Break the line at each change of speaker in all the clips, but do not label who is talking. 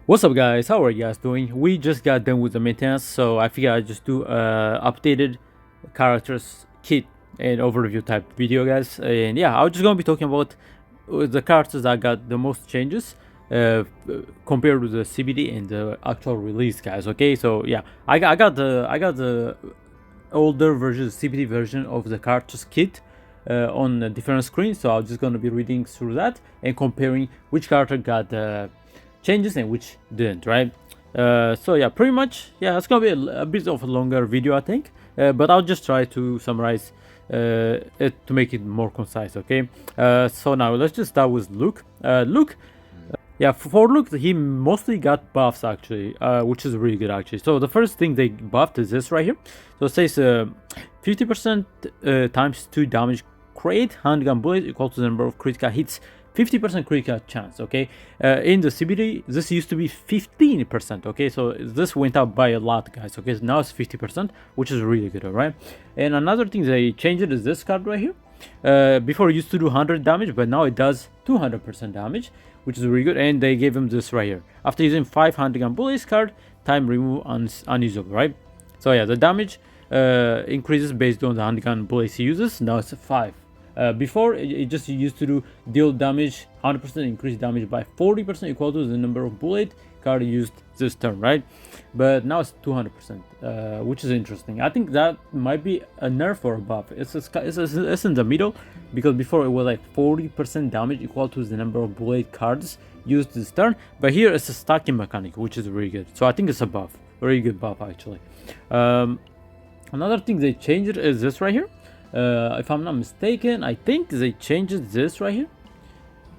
What's up, guys? How are you guys doing? We just got done with the maintenance, so I figured I'd just do a updated characters kit and overview type video, guys. And yeah, I'm just gonna be talking about the characters that got the most changes uh, compared to the CBD and the actual release, guys. Okay, so yeah, I got the older version, CBD version of the characters kit on a different screen, so I'm just gonna be reading through that and comparing which character got changes and which didn't, right? So yeah, pretty much, yeah, it's gonna be a bit of a longer video, I think, but I'll just try to summarize it to make it more concise. Okay, so now let's just start with Luke. Yeah, for Luke, he mostly got buffs actually, which is really good actually. So the first thing they buffed is this right here. So it says 50% times 2 damage crate handgun bullet equal to the number of critical hits, 50% critical chance. Okay, in the CBD this used to be 15%. Okay, so this went up by a lot, guys. Okay, so now it's 50%, which is really good. All right, and another thing they changed is this card right here. Before it used to do 100 damage, but now it does 200% damage, which is really good. And they gave him this right here. After using 500 gun bullets card, time remove unusable, right? So yeah, the damage increases based on the handgun bullets he uses. Now it's 5. Before it just used to do deal damage 100%, increase damage by 40% equal to the number of bullet card used this turn, right? But now it's 200%, which is interesting. I think that might be a nerf or a buff. It's in the middle, because before it was like 40% damage equal to the number of bullet cards used this turn, but here it's a stacking mechanic, which is really good. So I think it's a buff, very good buff actually. Another thing they changed is this right here. If I'm not mistaken, I think they changed this right here.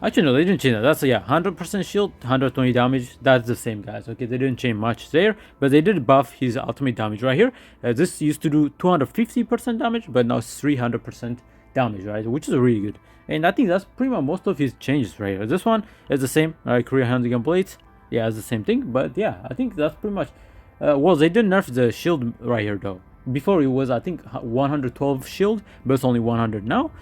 Actually, no, they didn't change that. That's, yeah, 100% shield, 120 damage. That's the same, guys. Okay, they didn't change much there, but they did buff his ultimate damage right here. This used to do 250% damage, but now it's 300% damage, right? Which is really good. And I think that's pretty much most of his changes right here. This one is the same, right? Career handgun blades. Yeah, it's the same thing. But yeah, I think that's pretty much. Well, they did nerf the shield right here, though. Before it was, I think, 112 shield, but it's only 100 now.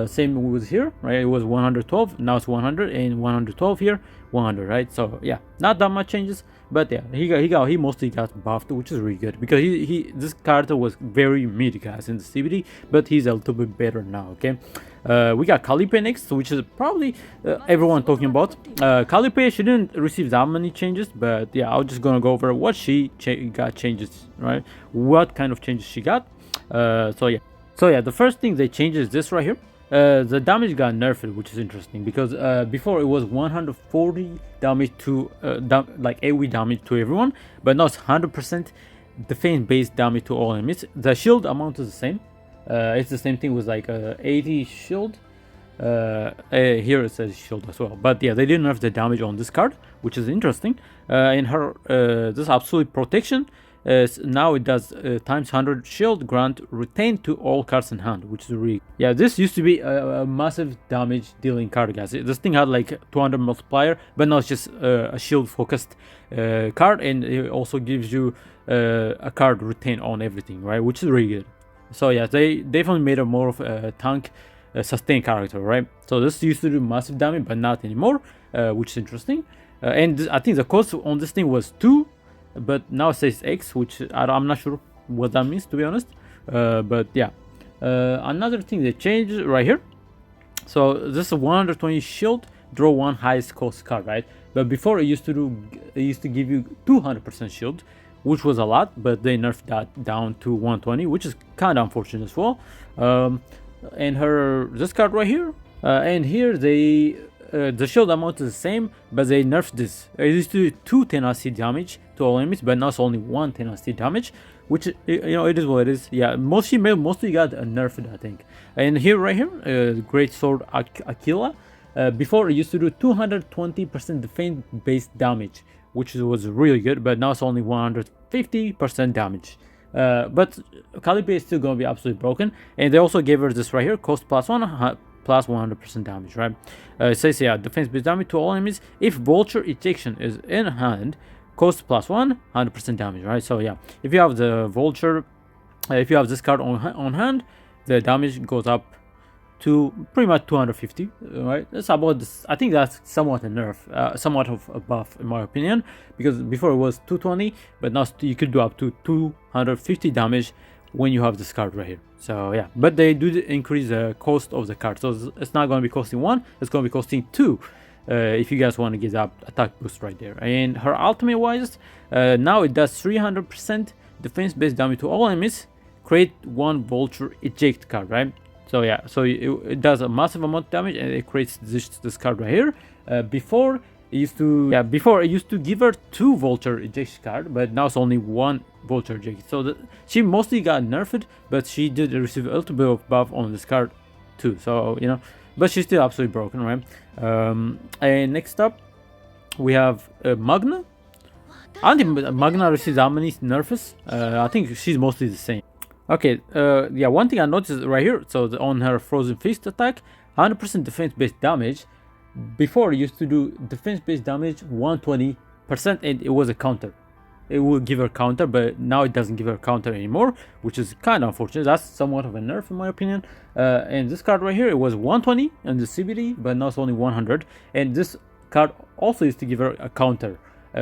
Same with here, right? It was 112, now it's 100, and 112 here, 100, right? So yeah, not that much changes, but yeah, he mostly got buffed, which is really good, because this character was very mid, guys, in the CBD, but he's a little bit better now. Okay, we got Calipe next, which is probably everyone talking about. Calipe, she didn't receive that many changes, but yeah, I'm just gonna go over what she got changes, right? What kind of changes she got. So yeah, the first thing they changed is this right here. The damage got nerfed, which is interesting, because before it was 140 damage to like AoE damage to everyone, but now it's 100% defense-based damage to all enemies. The shield amount is the same. It's the same thing with like 80 shield. Here it says shield as well, but yeah, they didn't nerf the damage on this card, which is interesting. In her this absolute protection. Now it does times 100 shield grant retained to all cards in hand, which is really, yeah, this used to be a massive damage dealing card, guys. This thing had like 200 multiplier, but now it's just a shield focused card, and it also gives you a card retained on everything, right, which is really good. So yeah, they definitely made a more of a tank sustain character, right? So this used to do massive damage, but not anymore, which is interesting. And I think the cost on this thing was 2, but now it says X, which I'm not sure what that means, to be honest. But yeah, another thing they changed right here. So this is 120 shield, draw 1 highest cost card, right? But before it used to give you 200% shield, which was a lot, but they nerfed that down to 120, which is kind of unfortunate as well. And this card right here, and here they. The shield amount is the same, but they nerfed this. It used to do 2 tenacity damage to all enemies, but now it's only 1 tenacity damage, which, you know, it is what it is. Yeah, mostly got a nerfed, I think. And here, right here, Great Sword Aquila. Before it used to do 220% defense-based damage, which was really good, but now it's only 150% damage. But Calibre is still gonna be absolutely broken. And they also gave her this right here, cost +1. Plus 100% damage, right? It says, yeah, defense-based damage to all enemies. If Vulture Ejection is in hand, cost +1, 100% damage, right? So yeah, if you have the Vulture, if you have this card on hand, the damage goes up to pretty much 250, right? That's about this. I think that's somewhat a nerf, somewhat of a buff in my opinion, because before it was 220, but now you could do up to 250 damage when you have this card right here. So yeah, but they do increase the cost of the card, so it's not going to be costing 1, it's going to be costing 2. If you guys want to get that attack boost right there. And her ultimate wise, now it does 300% defense based damage to all enemies, create 1 vulture eject card, right? So yeah, so it does a massive amount of damage, and it creates this card right here. Before it used to give her 2 vulture eject card, but now it's only 1 vulture eject. So she mostly got nerfed, but she did receive a little bit of buff on this card too. So you know, but she's still absolutely broken, right? And next up we have Magna. I don't think Magna receives that many nerfs. I think she's mostly the same. Okay, yeah, one thing I noticed right here, so on her Frozen Fist attack, 100% defense based damage. Before it used to do defense based damage 120%, and it was a counter. It would give her counter, but now it doesn't give her counter anymore, which is kind of unfortunate. That's somewhat of a nerf in my opinion. And this card right here, it was 120 on the CBD, but now it's only 100. And this card also used to give her a counter,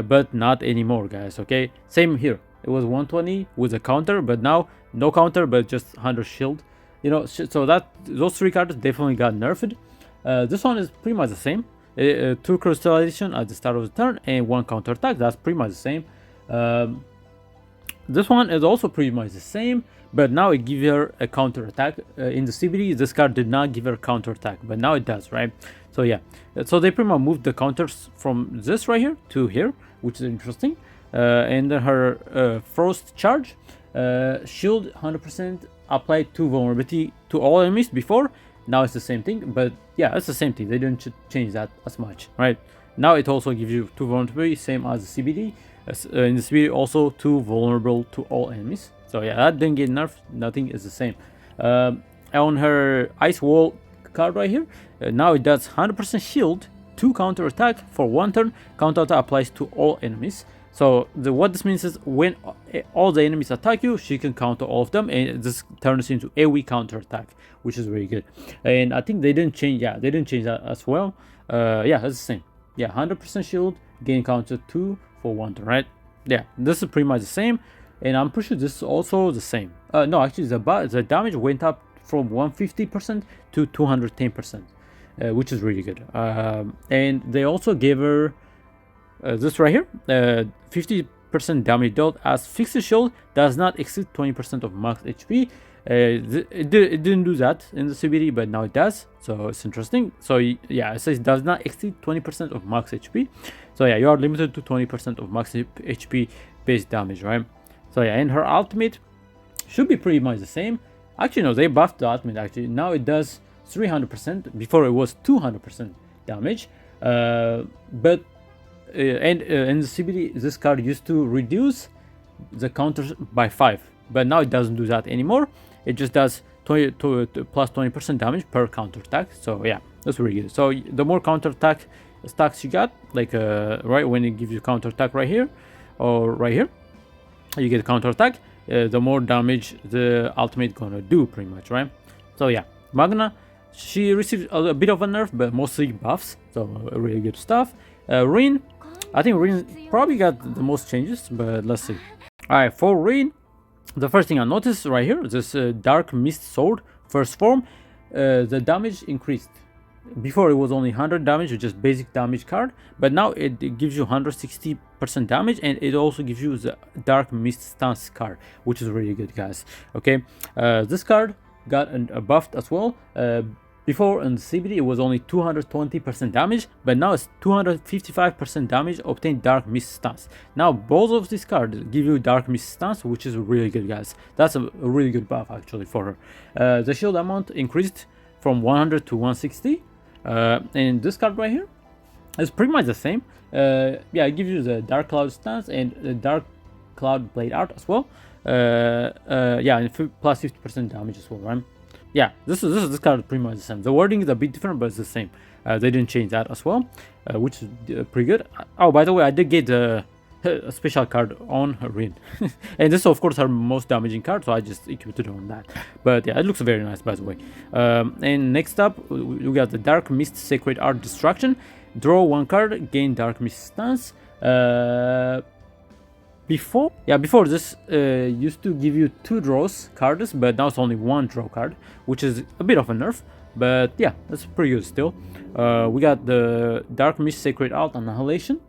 but not anymore, guys. Okay, same here. It was 120 with a counter, but now no counter, but just 100 shield. You know, so that those 3 cards definitely got nerfed. This one is pretty much the same. 2 crystallization at the start of the turn and 1 counter attack. That's pretty much the same. This one is also pretty much the same, but now it gives her a counter attack. In the CBD, this card did not give her counter attack, but now it does, right? So yeah, so they pretty much moved the counters from this right here to here, which is interesting. And then her frost charge, shield 100% applied to vulnerability to all enemies before. Now it's the same thing, but yeah, it's the same thing. They didn't change that as much, right? Now it also gives you 2 vulnerability, same as the CBD. In the CBD also 2 vulnerable to all enemies. So yeah, that didn't get nerfed. Nothing is the same. On her ice wall card right here, now it does 100% shield, 2 counter attack for 1 turn. Counter attack applies to all enemies. So what this means is when all the enemies attack you, she can counter all of them, and this turns into AoE counter attack, which is very good. And I think they didn't change. Yeah, they didn't change that as well. Yeah, it's the same. Yeah, 100% shield, gain counter 2 for 1 turn, right? Yeah, this is pretty much the same, and I'm pretty sure this is also the same. No, actually, the damage went up from 150% to 210%, which is really good. And they also gave her this right here, 50% damage dealt as fixed shield does not exceed 20% of max HP. It didn't do that in the CBD, but now it does, so it's interesting. So yeah, it says does not exceed 20% of max HP. So yeah, you are limited to 20% of max HP base damage, right? So yeah, and her ultimate should be pretty much the same. Actually no, they buffed the ultimate. Actually now it does 300%. Before it was 200% damage. But in the CBD, this card used to reduce the counters by 5, but now it doesn't do that anymore. It just does 20 to plus 20% damage per counter attack. So yeah, that's really good. So the more counter attack stacks you got, like right when it gives you counter attack right here or right here, you get counter attack. The more damage the ultimate gonna do, pretty much, right? So yeah, Magna, she received a bit of a nerf, but mostly buffs. So really good stuff. Rin, I think Rin probably got the most changes, but let's see. Alright, for Rin, the first thing I noticed right here, this Dark Mist Sword, first form, the damage increased. Before it was only 100 damage, which is basic damage card, but now it gives you 160% damage, and it also gives you the Dark Mist Stance card, which is really good, guys. Okay, this card got a buffed as well. Before in the CBD it was only 220% damage, but now it's 255% damage obtained Dark Mist Stance. Now both of these cards give you Dark Mist Stance, which is really good, guys. That's a really good buff actually for her. The shield amount increased from 100 to 160, and this card right here is pretty much the same. Yeah, it gives you the Dark Cloud Stance and the Dark Cloud Blade Art as well. Yeah, and plus 50% damage as well, right? Yeah, this card is pretty much the same. The wording is a bit different, but it's the same. They didn't change that as well, which is pretty good. Oh, by the way, I did get the a special card on her ring. And this is of course her most damaging card, so I just equipped it on that. But yeah, it looks very nice, by the way. And next up we got the Dark Mist Sacred Art Destruction. Draw one card, gain Dark Mist stance. Before this used to give you 2 draws cards, but now it's only 1 draw card, which is a bit of a nerf. But yeah, that's pretty good still. We got the Dark Mist Sacred Art Annihilation.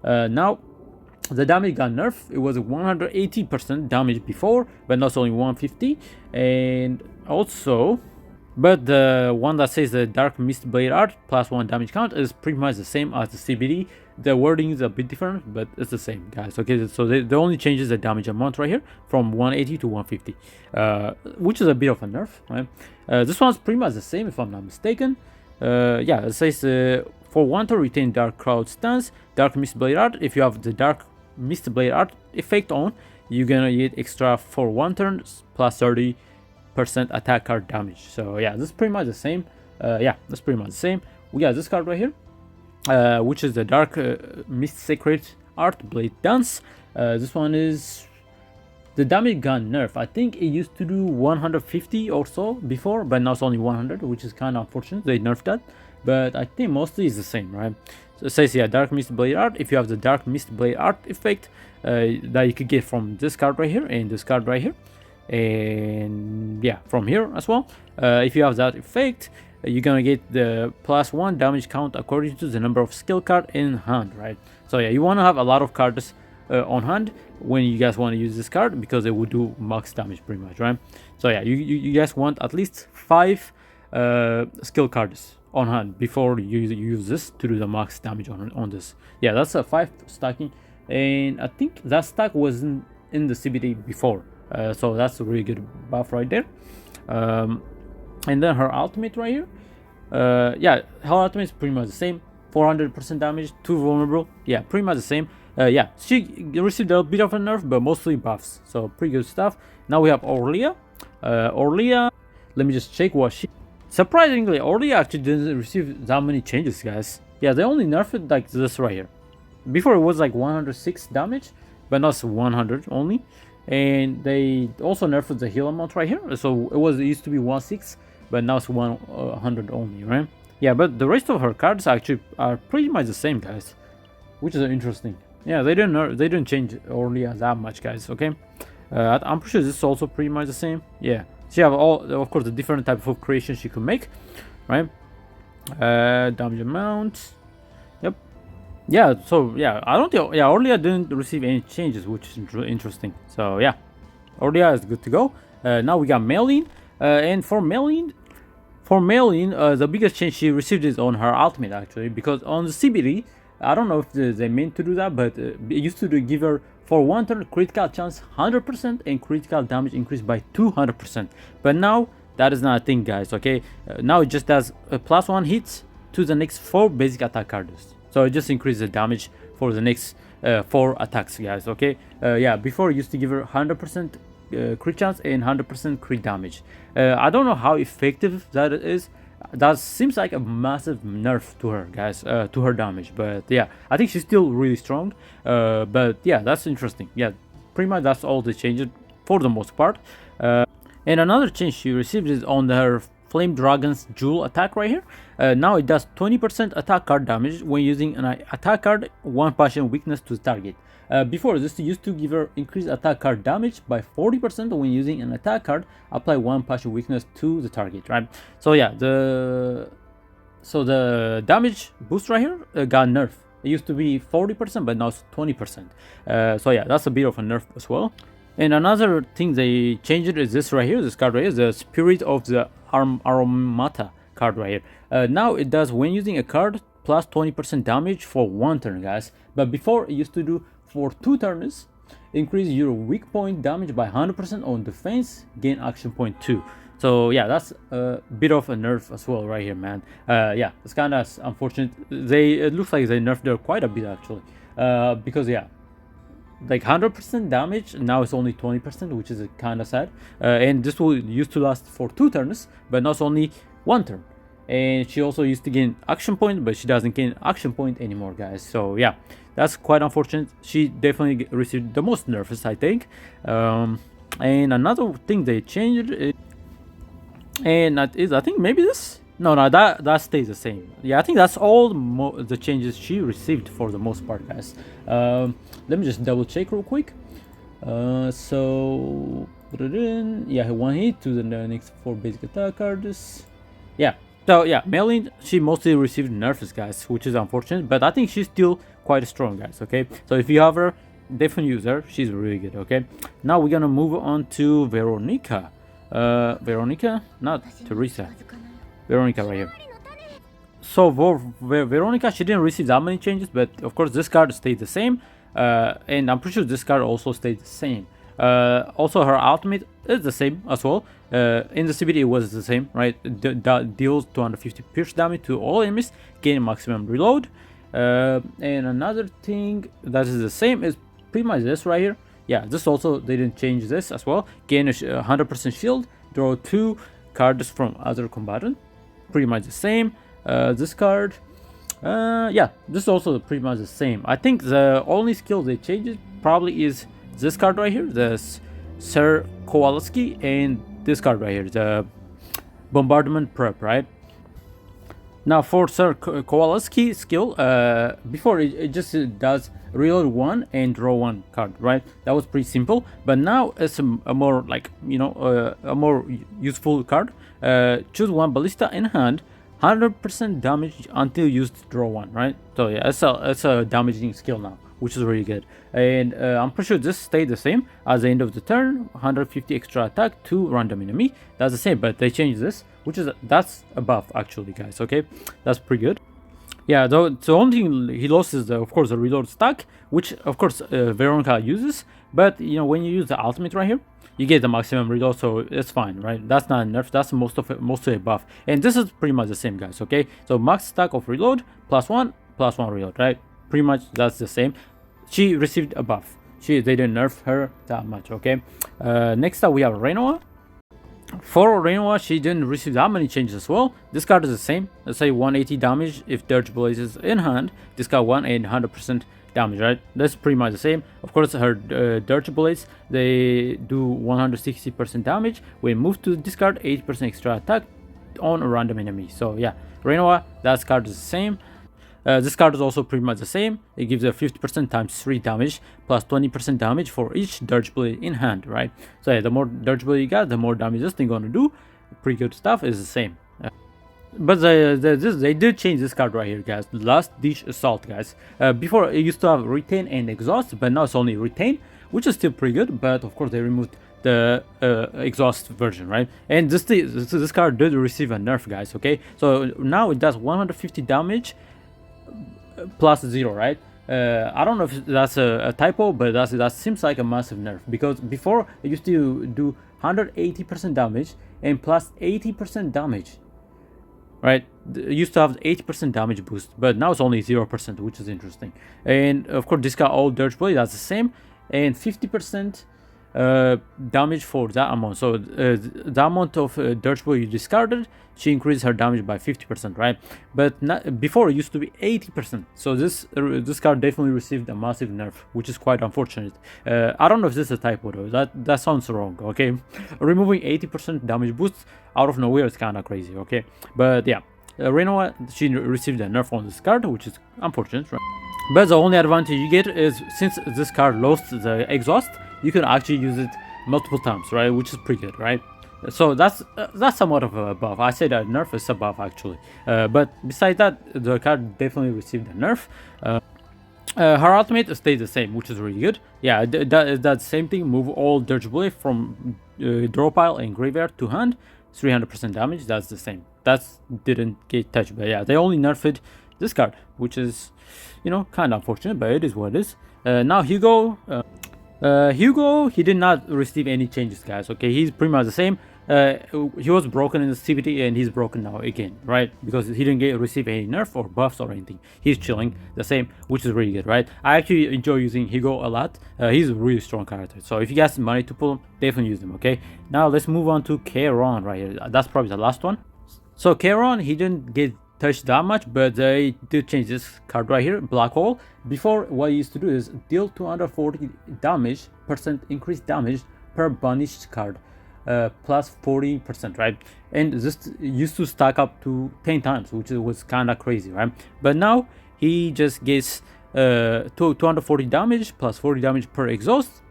Now the damage got nerfed. It was 180% damage before, but now it's only 150. And also, but the one that says the Dark Mist Blade Art plus 1 damage count is pretty much the same as the CBD. The wording is a bit different, but it's the same, guys. Okay, so the only changes the damage amount right here from 180 to 150, which is a bit of a nerf, right? This one's pretty much the same, if I'm not mistaken. Yeah, it says for 1 to retain Dark Crowd stance, Dark Mist Blade Art. If you have the Dark Mist Blade Art effect on, you're gonna get extra for 1 turn plus 30% attack card damage. So yeah, this is pretty much the same. Yeah, that's pretty much the same. We got this card right here, which is the Dark Mist Sacred Art Blade Dance. This one is the damage gun nerf. I think it used to do 150 or so before, but now it's only 100, which is kind of unfortunate. They nerfed that, but I think mostly it's the same, right? So it says, yeah, Dark Mist Blade Art. If you have the Dark Mist Blade Art effect that you could get from this card right here and this card right here, and yeah, from here as well. If you have that effect, you're gonna get the plus 1 damage count according to the number of skill card in hand, right? So yeah, you want to have a lot of cards on hand when you guys want to use this card, because it will do max damage pretty much, right? So yeah, you guys want at least 5 skill cards on hand before you use this to do the max damage on this. Yeah, that's a 5 stacking, and I think that stack wasn't in the CBD before, so that's a really good buff right there. And then her ultimate right here, yeah, her ultimate is pretty much the same. 400% damage, 2 vulnerable. Yeah, pretty much the same. Yeah, she received a bit of a nerf, but mostly buffs, so pretty good stuff. Now we have Orlia. Orlia, let me just check what she... Surprisingly, Orlia actually didn't receive that many changes, guys. Yeah, they only nerfed it like this right here. Before it was like 106 damage, but now it's 100 only. And they also nerfed the heal amount right here, so it used to be 106, but now it's 100 only, right? Yeah, but the rest of her cards actually are pretty much the same, guys, which is interesting. Yeah, they didn't change Orlia that much, guys. Okay, I'm pretty sure this is also pretty much the same. Yeah, she have all, of course, the different type of creations she could make, right? Damage amount. Yep. Yeah, so yeah, I don't think, yeah, Orlia didn't receive any changes, which is interesting. So yeah, Orlia is good to go. Now we got Meline, and for Meline, the biggest change she received is on her ultimate, actually, because on the CBD, I don't know if they meant to do that, but it used to give her for 1 turn critical chance 100% and critical damage increased by 200%. But now that is not a thing, guys. Okay, now it just does a plus 1 hits to the next 4 basic attack cards. So it just increases the damage for the next 4 attacks, guys. Okay, yeah, before it used to give her 100% crit chance and 100% crit damage. I don't know how effective that is. That seems like a massive nerf to her, guys, to her damage. But yeah, I think she's still really strong. But yeah, that's interesting. Yeah, pretty much that's all the changes for the most part. And another change she received is on her Flame Dragon's Jewel attack right here. Now it does 20% attack card damage when using an attack card 1 passion weakness to the target. Before this used to give her increased attack card damage by 40% when using an attack card, apply 1 passion weakness to the target, right? So yeah, the damage boost right here got nerfed. It used to be 40%, but now it's 20%. So yeah, that's a bit of a nerf as well. And another thing they changed is this right here, this card right here, the Spirit of the Aromata card right here. Now it does, when using a card, plus 20% damage for 1 turn, guys. But before it used to do for 2 turns, increase your weak point damage by 100% on defense, gain action point 2. So yeah, that's a bit of a nerf as well right here, man. Yeah, it's kind of unfortunate. It looks like they nerfed her quite a bit, actually, because yeah, like 100% damage, now it's only 20%, which is kind of sad. And this will used to last for 2 turns, but now it's only 1 turn. and she also used to gain action point, but she doesn't gain action point anymore, guys. So yeah, that's quite unfortunate. She definitely received the most nerfs, I think. And another thing they changed, and that is, I think maybe this. No, that stays the same. Yeah, I think that's all the changes she received for the most part, guys. Let me just double check real quick. So put it in. Yeah, one hit to the next 4 basic attack cards. Yeah. So yeah, Melin, she mostly received nerfs, guys, which is unfortunate, but I think she's still quite strong, guys. Okay, so if you have her, definitely use her. She's really good. Okay, now we're gonna move on to Veronica. Veronica, not Teresa. Veronica right here. So for Veronica, she didn't receive that many changes, but of course this card stayed the same, and I'm pretty sure this card also stayed the same. Also her ultimate is the same as well. In the CBD it was the same, right? Deals 250 pierce damage to all enemies, gain maximum reload. And another thing that is the same is pretty much this right here. Yeah, this also, they didn't change this as well. Gain a 100% shield, draw 2 cards from other combatant. Pretty much the same. This card, yeah, this is also pretty much the same. I think the only skill they changed probably is this card right here, the Sir Kowalski, and this card right here, the Bombardment Prep, right? Now for Sir Kowalski skill, before it just does reload 1 and draw 1 card, right? That was pretty simple, but now it's a more, like, you know, a more useful card. Choose 1 ballista in hand, 100% damage until used to draw 1, right? So yeah, it's a damaging skill now, which is really good. And I'm pretty sure this stayed the same at the end of the turn. 150 extra attack to random enemy. That's the same, but they changed this, which is, that's a buff actually, guys. Okay, that's pretty good. Yeah, though the only thing he lost is of course the reload stack, which of course Veronica uses. But you know, when you use the ultimate right here, you get the maximum reload, so it's fine, right? That's not a nerf, that's mostly a buff. And this is pretty much the same, guys. Okay, so max stack of reload +1 +1 reload, right? Pretty much that's the same. She received a buff. They didn't nerf her that much. Okay, next up we have Renoa. For Renoa, she didn't receive that many changes as well. This card is the same. Let's say 180 damage if Dirge Blaze is in hand. This card 100% damage, right? That's pretty much the same. Of course, her Dirge Blades, they do 160% damage. When moved to discard, 80% extra attack on a random enemy. So yeah, Renoa, that card is the same. This card is also pretty much the same. It gives a 50% times 3 damage plus 20% damage for each Dirge Blade in hand, right? So yeah, the more Dirge Blade you got, the more damage this thing gonna do. Pretty good stuff, is the same. But they did change this card right here, guys. Last Ditch Assault, guys. Before it used to have Retain and Exhaust, but now it's only Retain, which is still pretty good. But of course they removed the exhaust version, right? And this card did receive a nerf, guys. Okay, so now it does 150 damage +0, right? I don't know if that's a typo, but that seems like a massive nerf, because before it used to do 180% damage and plus 80% damage, right? It used to have 80% damage boost, but now it's only 0%, which is interesting. And of course this got all Dirge Blade, that's the same, and 50% damage for that amount. So the amount of Dirge Blade you discarded, she increased her damage by 50%, right? But before it used to be 80%. So this card definitely received a massive nerf, which is quite unfortunate. I don't know if this is a typo though. That sounds wrong. Okay, removing 80% damage boost out of nowhere is kind of crazy. Okay, but yeah, Renoa, she received a nerf on this card, which is unfortunate, right? But the only advantage you get is, since this card lost the exhaust, you can actually use it multiple times, right? Which is pretty good, right? So that's somewhat of a buff. I say that nerf is a buff actually. But besides that, the card definitely received a nerf. Her ultimate stayed the same, which is really good. Yeah, that same thing. Move all Dirge Blade from draw pile and graveyard to hand. 300% damage. That's the same. That didn't get touched. But yeah, they only nerfed this card, which is, you know, kind of unfortunate, but it is what it is. Now Hugo. Hugo, he did not receive any changes, guys. Okay, he's pretty much the same. He was broken in the CBT and he's broken now again, right? Because he didn't receive any nerf or buffs or anything. He's chilling the same, which is really good, right? I actually enjoy using Hugo a lot. He's a really strong character. So if you guys have money to pull him, definitely use him, okay? Now let's move on to Kairon right here. That's probably the last one. So Karen, he didn't get touched that much, but they did change this card right here, Black Hole. Before, what he used to do is deal 240 damage, percent increased damage per banished card, plus 40%, right? And this used to stack up to 10 times, which was kind of crazy, right? But now he just gets 240 damage plus 40 damage per exhaust.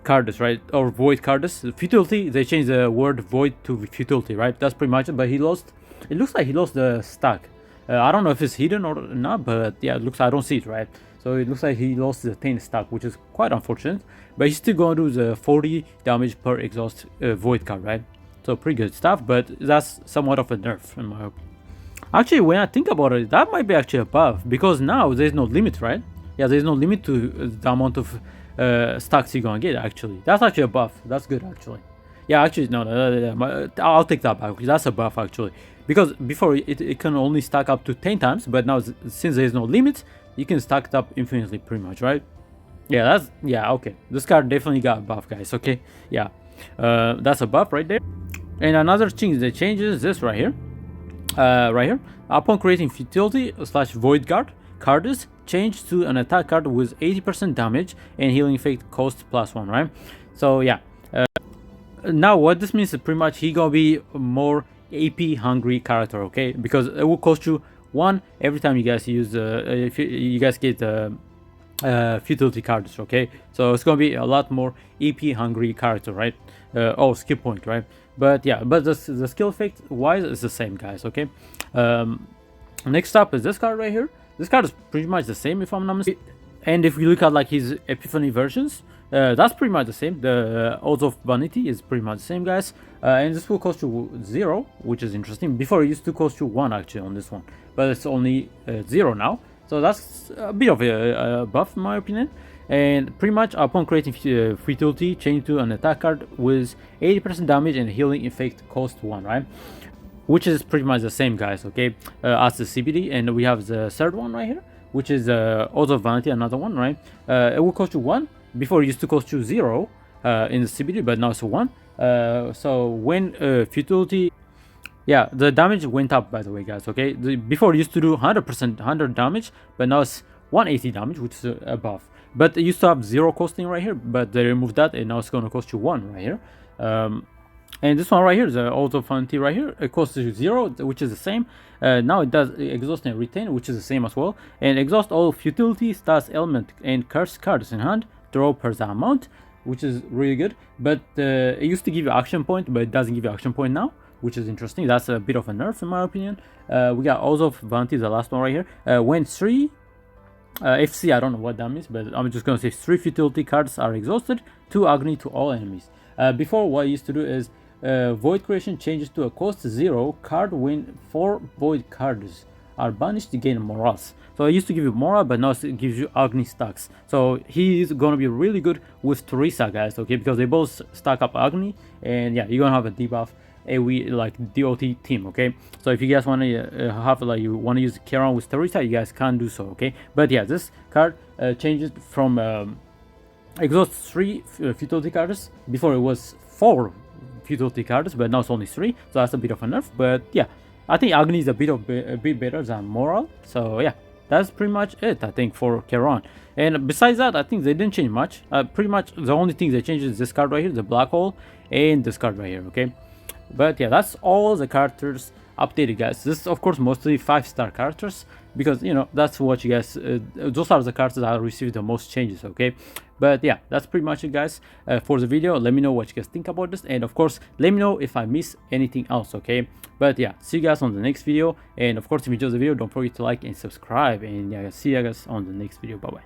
Cards, right? Or void cards. Futility, they changed the word void to futility, right? That's pretty much it. But he lost, it looks like he lost the stack. I don't know if it's hidden or not, but yeah, it looks, I don't see it, right? So it looks like he lost the 10 stack, which is quite unfortunate. But he's still going to do the 40 damage per exhaust void card, right? So pretty good stuff, but that's somewhat of a nerf in my opinion. Actually, when I think about it, that might be actually a buff, because now there's no limit, right? Yeah, there's no limit to the amount of stacks you're gonna get. Actually, that's actually a buff. That's good, actually. Yeah, actually, no, I'll take that back. That's a buff, actually, because before it can only stack up to 10 times, but now since there's no limit, you can stack it up infinitely, pretty much, right? Yeah, okay. This card definitely got a buff, guys. Okay, yeah, that's a buff right there. And another thing that changes this right here. Right here, upon creating futility / void guard, cards change to an attack card with 80% damage and healing effect cost +1, right? So yeah, now what this means is pretty much he gonna be more AP hungry character, okay? Because it will cost you 1 every time you guys use if you guys get the futility cards, okay? So it's gonna be a lot more AP hungry character, right? Skill point, right? But yeah, but the skill effect wise is the same, guys, okay? Next up is this card right here. This card is pretty much the same, if I'm not mistaken. And if we look at like his Epiphany versions, that's pretty much the same. The Odds of Vanity is pretty much the same, guys. And this will cost you 0, which is interesting. Before it used to cost you 1 actually on this one, but it's only 0 now. So that's a bit of a buff in my opinion. And pretty much upon creating futility, change to an attack card with 80% damage and healing effect cost 1, right? Which is pretty much the same, guys, okay, as the CBD. And we have the third one right here, which is Odds of Vanity, another one, right? It will cost you 1. Before it used to cost you 0 in the CBD, but now it's 1. So when futility, yeah, the damage went up, by the way, guys, okay? Before it used to do 100% 100 damage, but now it's 180 damage, which is above. But it used to have 0 costing right here, but they removed that, and now it's going to cost you 1 right here. And this one right here, the Odds of Vanity right here, it costs you 0, which is the same. Now it does exhaust and retain, which is the same as well. And exhaust all futility, stats, element, and curse cards in hand, draw per the amount, which is really good. But it used to give you action point, but it doesn't give you action point now, which is interesting. That's a bit of a nerf in my opinion. We got Odds of Vanity, the last one right here. When 3 FC, I don't know what that means, but I'm just gonna say 3 futility cards are exhausted, 2 agony to all enemies. Before, what I used to do is void creation changes to a cost 0 card when 4 void cards are banished to gain morals. So I used to give you moral, but now it gives you agony stacks. So he is gonna be really good with Teresa, guys, okay, because they both stack up agony, and yeah, you're gonna have a debuff AoE like DOT team, okay? So if you guys want to have like you want to use Karen with Teresa, you guys can do so, okay? But yeah, this card changes from exhaust 3 futility cards. Before it was 4 futility cards, but now it's only 3, so that's a bit of a nerf. But yeah, I think agony is a bit better than moral. So yeah, that's pretty much it, I think, for Karen. And besides that, I think they didn't change much. Pretty much the only thing they changed is this card right here, the Black Hole, and this card right here, okay? But yeah, that's all the characters updated, guys. This is of course mostly 5-star characters, because you know that's what you guys those are the characters that received the most changes, okay? But yeah, that's pretty much it, guys, for the video. Let me know what you guys think about this, and of course let me know if I miss anything else, okay? But yeah, see you guys on the next video, and of course if you enjoyed the video, don't forget to like and subscribe, and yeah, see you guys on the next video. Bye bye.